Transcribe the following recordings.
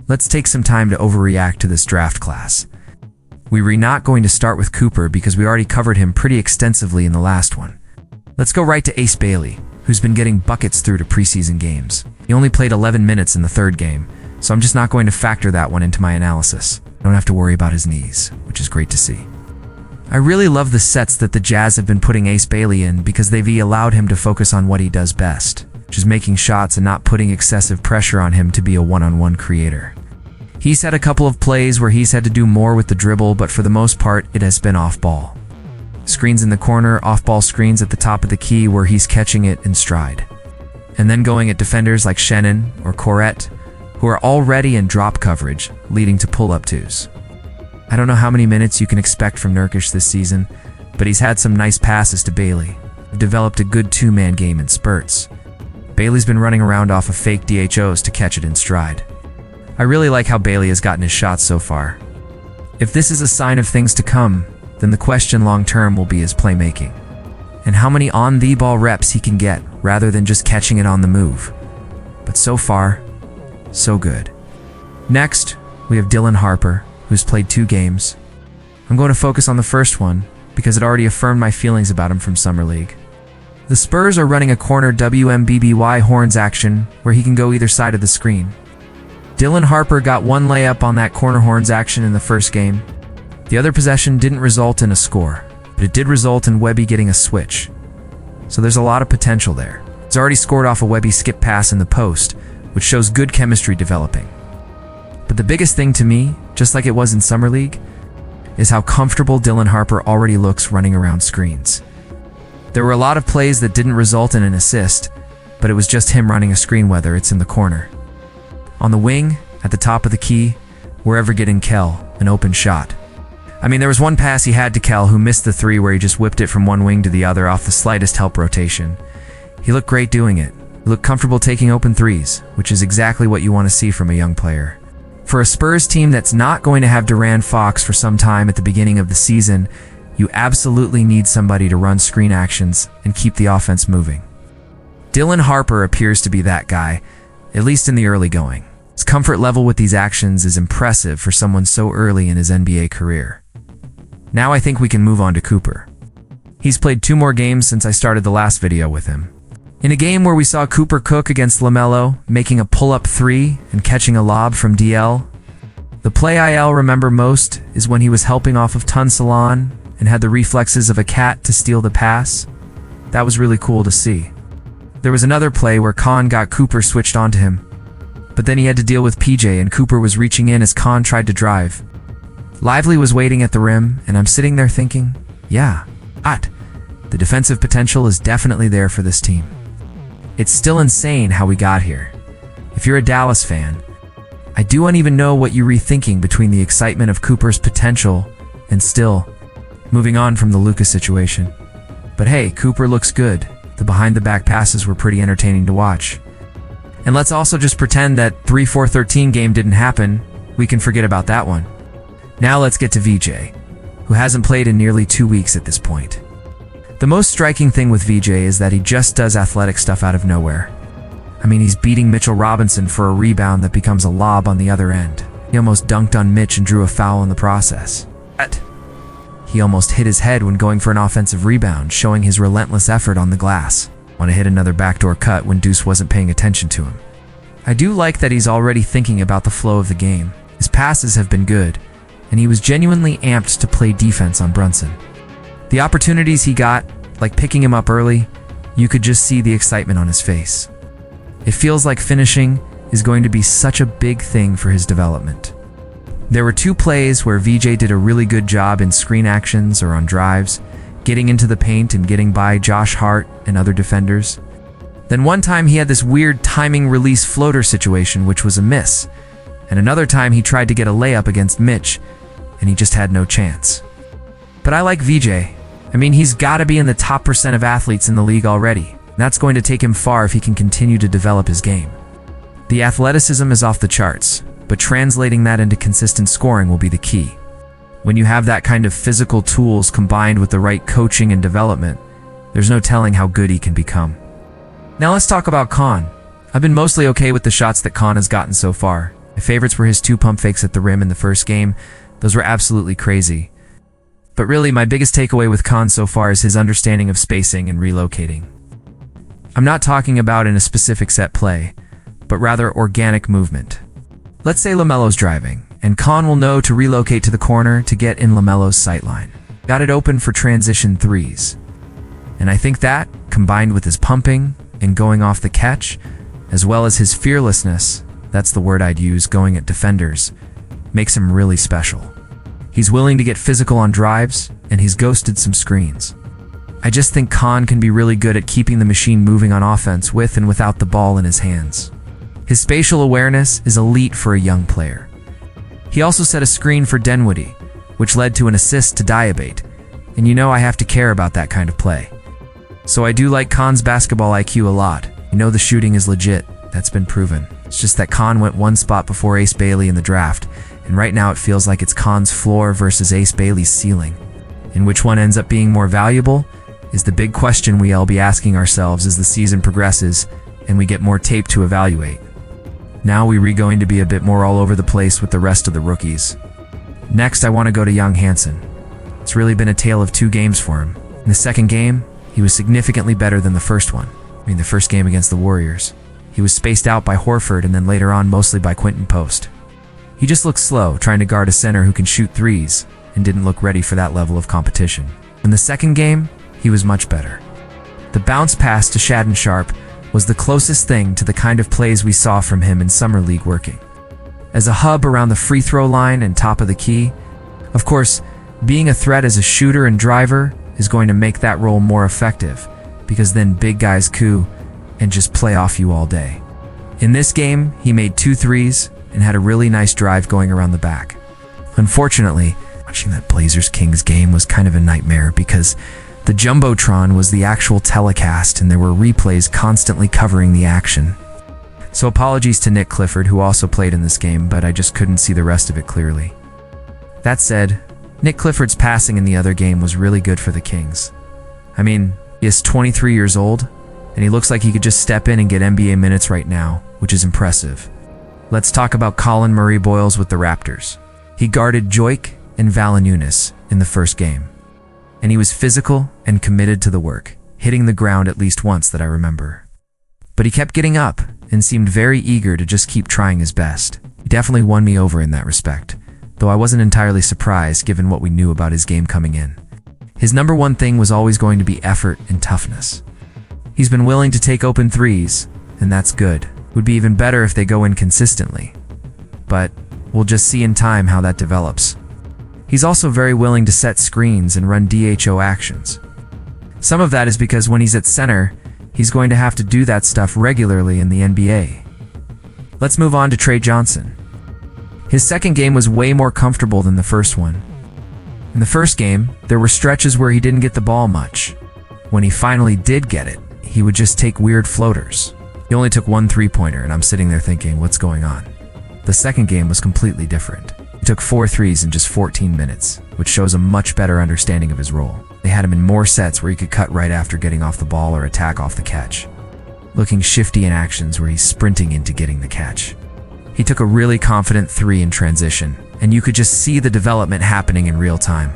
let's take some time to overreact to this draft class. We're not going to start with Cooper because we already covered him pretty extensively in the last one. Let's go right to Ace Bailey, who's been getting buckets through to preseason games. He only played 11 minutes in the third game, so I'm just not going to factor that one into my analysis. I don't have to worry about his knees, which is great to see. I really love the sets that the Jazz have been putting Ace Bailey in because they've allowed him to focus on what he does best, which is making shots and not putting excessive pressure on him to be a one-on-one creator. He's had a couple of plays where he's had to do more with the dribble, but for the most part, it has been off-ball. Screens in the corner, off-ball screens at the top of the key where he's catching it in stride. And then going at defenders like Shannon or Corette, who are already in drop coverage, leading to pull-up twos. I don't know how many minutes you can expect from Nurkic this season, but he's had some nice passes to Bailey. Developed a good two-man game in spurts. Bailey's been running around off of fake DHOs to catch it in stride. I really like how Bailey has gotten his shots so far. If this is a sign of things to come, then the question long-term will be his playmaking, and how many on-the-ball reps he can get rather than just catching it on the move. But so far, so good. Next, we have Dylan Harper, who's played 2 games. I'm going to focus on the first one because it already affirmed my feelings about him from Summer League. The Spurs are running a corner WMBBY horns action where he can go either side of the screen. Dylan Harper got 1 layup on that corner horns action in the first game. The other possession didn't result in a score, but it did result in Webby getting a switch. So there's a lot of potential there. He's already scored off a Webby skip pass in the post, which shows good chemistry developing. But the biggest thing to me, just like it was in Summer League, is how comfortable Dylan Harper already looks running around screens. There were a lot of plays that didn't result in an assist, but it was just him running a screen whether it's in the corner, on the wing, at the top of the key, wherever getting Kel an open shot. I mean, there was one pass he had to Kel who missed the 3 where he just whipped it from one wing to the other off the slightest help rotation. He looked great doing it. He looked comfortable taking open threes, which is exactly what you want to see from a young player. For a Spurs team that's not going to have De'Aaron Fox for some time at the beginning of the season, you absolutely need somebody to run screen actions and keep the offense moving. Dylan Harper appears to be that guy, at least in the early going. His comfort level with these actions is impressive for someone so early in his NBA career. Now I think we can move on to Cooper. He's played 2 more games since I started the last video with him. In a game where we saw Cooper cook against LaMelo, making a pull-up 3 and catching a lob from DL. The play I'll remember most is when he was helping off of Tun Salon and had the reflexes of a cat to steal the pass. That was really cool to see. There was another play where Khan got Cooper switched onto him, but then he had to deal with PJ and Cooper was reaching in as Khan tried to drive. Lively was waiting at the rim, and I'm sitting there thinking, yeah, the defensive potential is definitely there for this team. It's still insane how we got here. If you're a Dallas fan, I do uneven know what you're rethinking between the excitement of Cooper's potential and still moving on from the Luka situation. But hey, Cooper looks good. The behind-the-back passes were pretty entertaining to watch. And let's also just pretend that 3-4-13 game didn't happen. We can forget about that one. Now let's get to VJ, who hasn't played in nearly 2 weeks at this point. The most striking thing with VJ is that he just does athletic stuff out of nowhere. I mean, he's beating Mitchell Robinson for a rebound that becomes a lob on the other end. He almost dunked on Mitch and drew a foul in the process. He almost hit his head when going for an offensive rebound, showing his relentless effort on the glass. Want to hit another backdoor cut when Deuce wasn't paying attention to him. I do like that he's already thinking about the flow of the game. His passes have been good, and he was genuinely amped to play defense on Brunson. The opportunities he got, like picking him up early, you could just see the excitement on his face. It feels like finishing is going to be such a big thing for his development. There were 2 plays where VJ did a really good job in screen actions or on drives, getting into the paint and getting by Josh Hart and other defenders. Then one time he had this weird timing release floater situation which was a miss, and another time he tried to get a layup against Mitch, and he just had no chance. But I like VJ. I mean, he's got to be in the top % of athletes in the league already. That's going to take him far if he can continue to develop his game. The athleticism is off the charts, but translating that into consistent scoring will be the key. When you have that kind of physical tools combined with the right coaching and development, there's no telling how good he can become. Now let's talk about Khan. I've been mostly okay with the shots that Khan has gotten so far. My favorites were his 2 pump fakes at the rim in the first game. Those were absolutely crazy. But really, my biggest takeaway with Kahn so far is his understanding of spacing and relocating. I'm not talking about in a specific set play, but rather organic movement. Let's say LaMelo's driving, and Kahn will know to relocate to the corner to get in LaMelo's sightline. Got it open for transition threes. And I think that, combined with his pumping and going off the catch, as well as his fearlessness, that's the word I'd use, going at defenders, makes him really special. He's willing to get physical on drives, and he's ghosted some screens. I just think Kahn can be really good at keeping the machine moving on offense with and without the ball in his hands. His spatial awareness is elite for a young player. He also set a screen for Dinwiddie, which led to an assist to Diabate, and you know I have to care about that kind of play. So I do like Kahn's basketball IQ a lot. You know the shooting is legit, that's been proven. It's just that Kahn went one spot before Ace Bailey in the draft, and right now it feels like it's Kahn's floor versus Ace Bailey's ceiling. And which one ends up being more valuable is the big question we all be asking ourselves as the season progresses and we get more tape to evaluate. Now we're going to be a bit more all over the place with the rest of the rookies. Next, I want to go to Young Hansen. It's really been a tale of 2 games for him. In the second game, he was significantly better than the first one. The first game against the Warriors. He was spaced out by Horford and then later on mostly by Quinton Post. He just looked slow, trying to guard a center who can shoot threes, and didn't look ready for that level of competition. In the second game, he was much better. The bounce pass to Shaedon Sharpe was the closest thing to the kind of plays we saw from him in Summer League working. As a hub around the free throw line and top of the key, of course, being a threat as a shooter and driver is going to make that role more effective, because then big guys coup and just play off you all day. In this game, he made 2 threes and had a really nice drive going around the back. Unfortunately, watching that Blazers-Kings game was kind of a nightmare because the Jumbotron was the actual telecast and there were replays constantly covering the action. So apologies to Nick Clifford, who also played in this game, but I just couldn't see the rest of it clearly. That said, Nick Clifford's passing in the other game was really good for the Kings. He is 23 years old, and he looks like he could just step in and get NBA minutes right now, which is impressive. Let's talk about Colin Murray-Boyles with the Raptors. He guarded Joik and Valanciunas in the first game, and he was physical and committed to the work, hitting the ground at least once that I remember. But he kept getting up and seemed very eager to just keep trying his best. He definitely won me over in that respect, though I wasn't entirely surprised given what we knew about his game coming in. His number one thing was always going to be effort and toughness. He's been willing to take open threes, and that's good. Would be even better if they go in consistently. But we'll just see in time how that develops. He's also very willing to set screens and run DHO actions. Some of that is because when he's at center, he's going to have to do that stuff regularly in the NBA. Let's move on to Tre Johnson. His second game was way more comfortable than the first one. In the first game, there were stretches where he didn't get the ball much. When he finally did get it, he would just take weird floaters. He only took 1 3-pointer, and I'm sitting there thinking, what's going on? The second game was completely different. He took 4 threes in just 14 minutes, which shows a much better understanding of his role. They had him in more sets where he could cut right after getting off the ball or attack off the catch, looking shifty in actions where he's sprinting into getting the catch. He took a really confident 3 in transition, and you could just see the development happening in real time.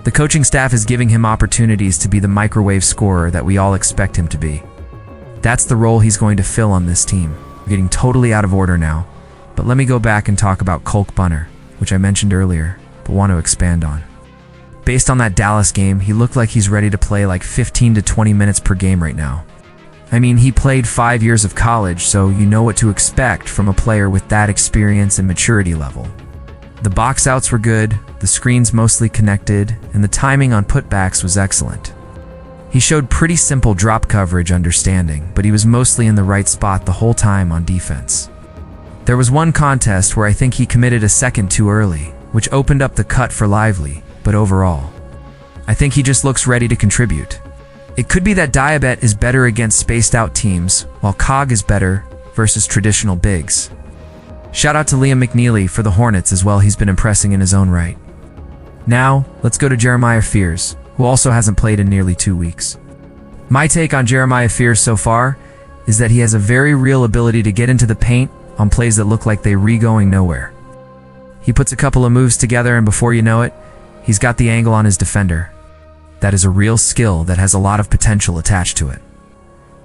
The coaching staff is giving him opportunities to be the microwave scorer that we all expect him to be. That's the role he's going to fill on this team. We're getting totally out of order now, but let me go back and talk about Colk Bunner, which I mentioned earlier, but want to expand on. Based on that Dallas game, he looked like he's ready to play like 15 to 20 minutes per game right now. He played 5 years of college, so you know what to expect from a player with that experience and maturity level. The box outs were good, the screens mostly connected, and the timing on putbacks was excellent. He showed pretty simple drop coverage understanding, but he was mostly in the right spot the whole time on defense. There was one contest where I think he committed a second too early, which opened up the cut for Lively, but overall, I think he just looks ready to contribute. It could be that Diabet is better against spaced out teams, while Cog is better versus traditional bigs. Shout out to Liam McNeely for the Hornets as well, he's been impressing in his own right. Now, let's go to Jeremiah Fears, who also hasn't played in nearly 2 weeks. My take on Jeremiah Fears so far is that he has a very real ability to get into the paint, on plays that look like they're going nowhere. He puts a couple of moves together, and before you know it, he's got the angle on his defender. That is a real skill that has a lot of potential attached to it.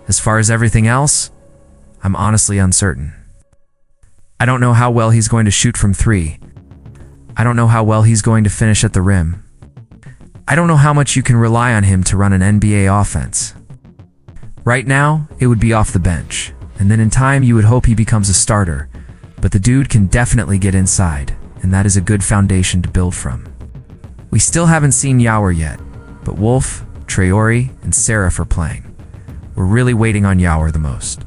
As far as everything else, I'm honestly uncertain. I don't know how well he's going to shoot from three. I don't know how well he's going to finish at the rim. I don't know how much you can rely on him to run an NBA offense. Right now, it would be off the bench, and then in time you would hope he becomes a starter, but the dude can definitely get inside, and that is a good foundation to build from. We still haven't seen Yawer yet, but Wolf, Traore, and Seraph are playing. We're really waiting on Yawer the most.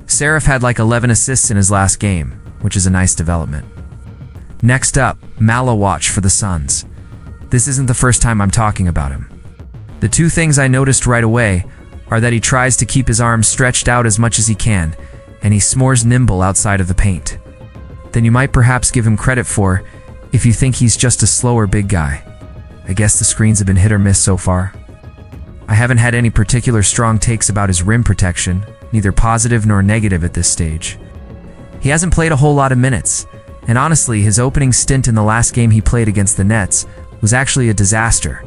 Seraph had like 11 assists in his last game, which is a nice development. Next up, Malawatch for the Suns. This isn't the first time I'm talking about him. The two things I noticed right away are that he tries to keep his arms stretched out as much as he can, and he s'mores nimble outside of the paint. Then you might perhaps give him credit for if you think he's just a slower big guy. I guess the screens have been hit or miss so far. I haven't had any particular strong takes about his rim protection, neither positive nor negative at this stage. He hasn't played a whole lot of minutes, and honestly, his opening stint in the last game he played against the Nets was actually a disaster.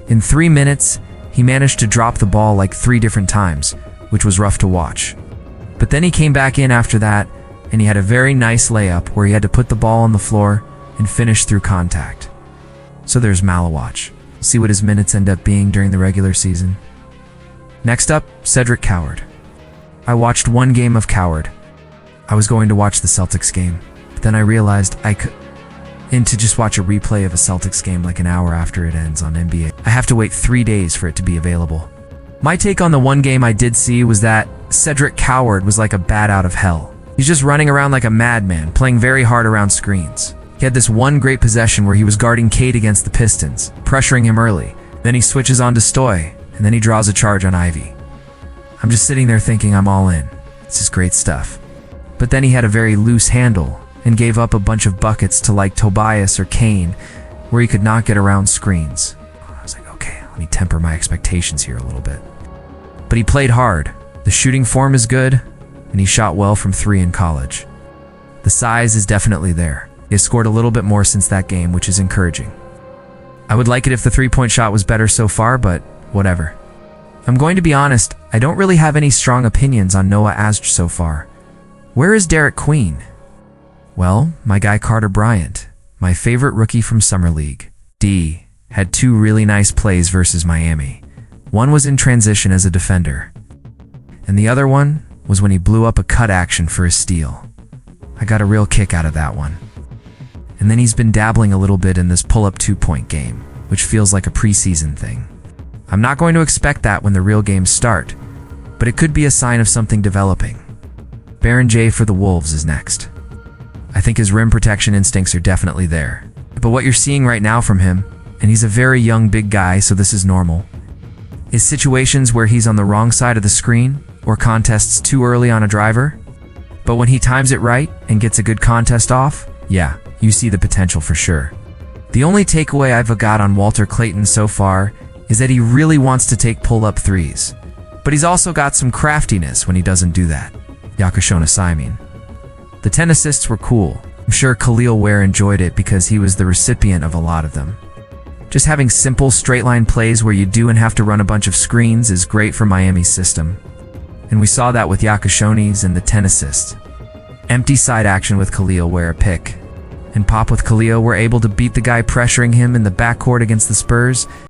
In 3 minutes, he managed to drop the ball like 3 different times, which was rough to watch. But then he came back in after that, and he had a very nice layup where he had to put the ball on the floor and finish through contact. So there's Malawatch. See what his minutes end up being during the regular season. Next up, Cedric Coward. I watched one game of Coward. I was going to watch the Celtics game, but then I realized I could... And to just watch a replay of a Celtics game like an hour after it ends on NBA, I have to wait 3 days for it to be available. My take on the one game I did see was that Cedric Coward was like a bat out of hell. He's just running around like a madman, playing very hard around screens. He had this one great possession where he was guarding Cade against the Pistons, pressuring him early. Then he switches on to Stoy, and then he draws a charge on Ivy. I'm just sitting there thinking I'm all in. This is great stuff. But then he had a very loose handle, and gave up a bunch of buckets to like Tobias or Kane, where he could not get around screens. I was like, okay, let me temper my expectations here a little bit. But he played hard. The shooting form is good, and he shot well from 3 in college. The size is definitely there. He has scored a little bit more since that game, which is encouraging. I would like it if the 3-point shot was better so far, but whatever. I'm going to be honest, I don't really have any strong opinions on Noah Asj so far. Where is Derek Queen? Well, my guy Carter Bryant, my favorite rookie from Summer League, D, had 2 really nice plays versus Miami. One was in transition as a defender, and the other one was when he blew up a cut action for a steal. I got a real kick out of that one. And then he's been dabbling a little bit in this pull-up 2-point game, which feels like a preseason thing. I'm not going to expect that when the real games start, but it could be a sign of something developing. Baron J for the Wolves is next. I think his rim protection instincts are definitely there. But what you're seeing right now from him, and he's a very young big guy, so this is normal, is situations where he's on the wrong side of the screen or contests too early on a driver. But when he times it right and gets a good contest off, yeah, you see the potential for sure. The only takeaway I've got on Walter Clayton so far is that he really wants to take pull-up threes. But he's also got some craftiness when he doesn't do that. Yakashona Simon. The 10 assists were cool. I'm sure Khalil Ware enjoyed it because he was the recipient of a lot of them. Just having simple straight-line plays where you do and have to run a bunch of screens is great for Miami's system. And we saw that with Yakashoni's and the 10 assists. Empty side action with Khalil Ware a pick. And pop with Khalil were able to beat the guy pressuring him in the backcourt against the Spurs